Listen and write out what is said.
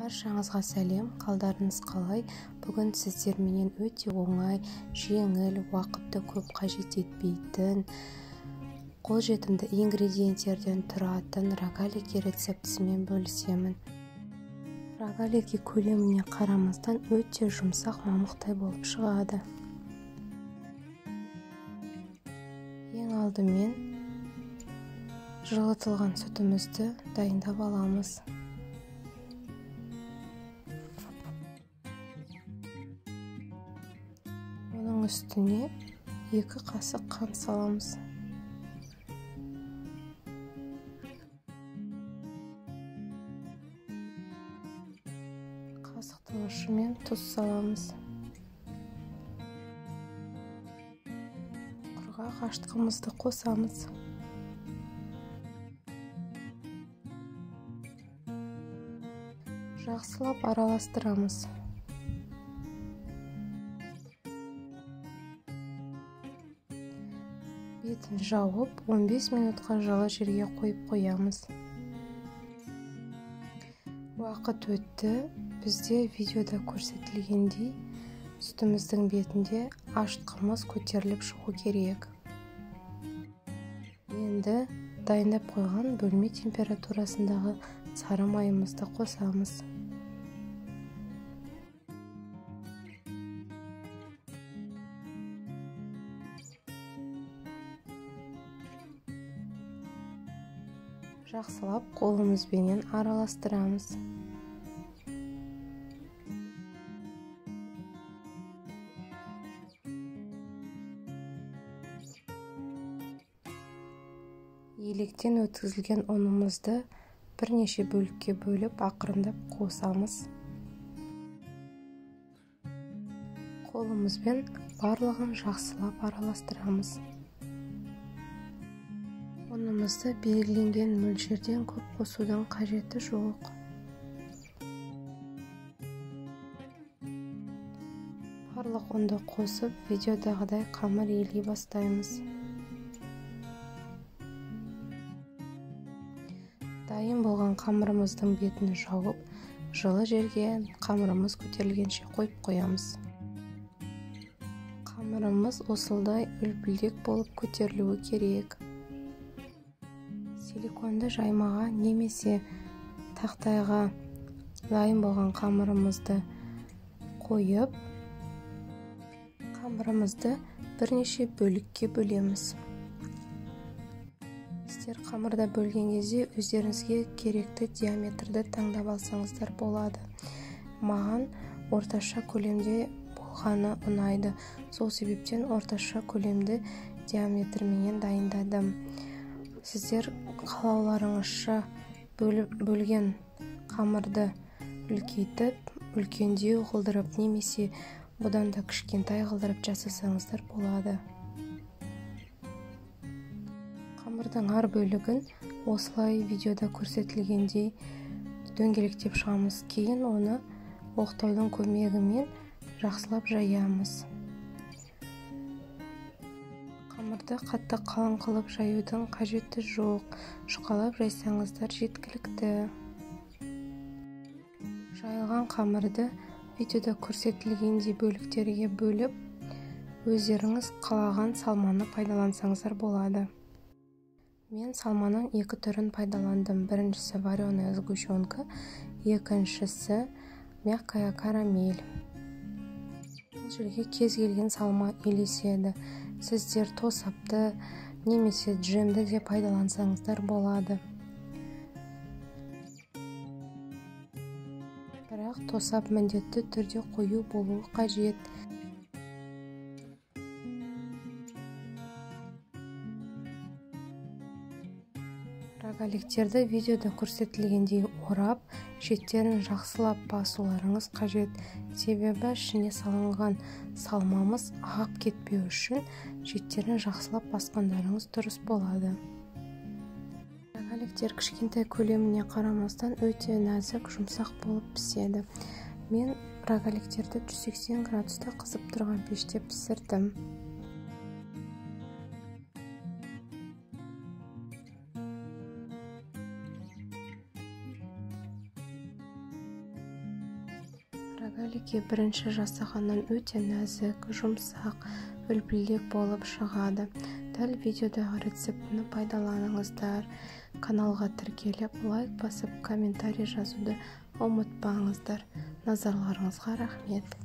Баршаңызға сәлем, қалдарыңыз қалай? Бүгін сіздерменен өте оңай, жеңіл, уақытты көп қажет етпейтін, қолжетімді ингредиенттерден тұратын рогалики рецептісімен бөлісемін. Рогалики көлеміне қарамастан өте жұмсақ мамықтай болып шығады. Ең алдымен жылытылған сүтімізді дайындап аламыз. Оның үстіне 2 қасық қант саламыз. Қасықтың ұшымен тұз саламыз. Құрғақ ашытқымызды қосамыз. Жақсылап араластырамыз. Бетін жауып, 15 минутқа жылы жерге қойып қоямыз. Уақыт өтті, бізде видеода көрсетілгендей сүтіміздің бетінде ашытқымыз көтеріліп шығу керек. Енді дайындап қойған бөлме температурасындағы сары майымызды қосамыз. Жақсылап қолымызбенен араластырамыз. Електен өткізілген ұнымызды бірнеше бөлікке бөліп ақырындап қосамыз. Қолымызбен барлығын жақсылап араластырамыз. Ұнымызды белгіленген мөлшерден көп қосудың қажеті жоқ. Барлық ұнды қосып, видеодағыдай қамыр елей бастаймыз. Дайын болған қамырымыздың бетін жауып, жылы жерге қамырымыз көтерілгенше қойып қоямыз. Қамырымыз осылдай үлпілдек болып көтерілуі керек. Силиконды жаймаға немесе тақтайға дайын болған қамырымызды қойып, қамырымызды бірнеше бөлікке бөлеміз. Сіздер қамырда бөлген кезде өздеріңізге керекті диаметрді таңдап алсаңыздар болады. Маған орташа көлемде болғаны ұнайды. Сол себептен орташа көлемді диаметрменен дайындадым. Сіздер қалауларыңызша бөлген қамырды үлкейтіп, үлкендеу қылдырып, немесе бұдан да кішкентай қылдырып жасасаңыздар болады. Қамырдың әр бөлігін осылай видеода көрсетілгендей дөңгелектеп шығамыз. Кейін оны оқтаудың көмегімен жақсылап жаямыз. Қамырды қатты қалың қылып жаюдың қажеті жоқ. Жұқалап жайсаңыздар жеткілікті. Жайылған қамырды видеода көрсетілгендей бөліктерге бөліп, өздеріңіз қалаған салманы пайдалансаңыздар болады. Мен салманың 2 түрін пайдаландым. Біріншісі вареная сгущенка, екіншісі мягкая карамель. Бұл жерге кез келген салма елеседі. Сіздер тосапты немесе джемді де пайдалансаңыздар болады. Бірақ тосап міндетті түрде қою болуы қажет. Рогаликтерді видеода көрсетілгендей орап, шеттерін жақсылап басуларыңыз қажет. Себебі ішіне салынған салмамыз ағып кетпеу үшін шеттерін жақсылап басқандарыңыз дұрыс болады. Рогаликтер кішкентай көлеміне қарамастан өте нәзік, жұмсақ болып піседі. Мен рогаликтерді 180 градуста қызып тұрған пеште пісірдім. Мәлике бірінші жасағаннан өте нәзік, жұмсақ, үлпілдек болып шығады. Дәл видеодағы рецептіні пайдаланыңыздар. Каналға тіркеліп, лайк басып, комментарий жазуды ұмытпаңыздар. Назарларыңызға рахмет.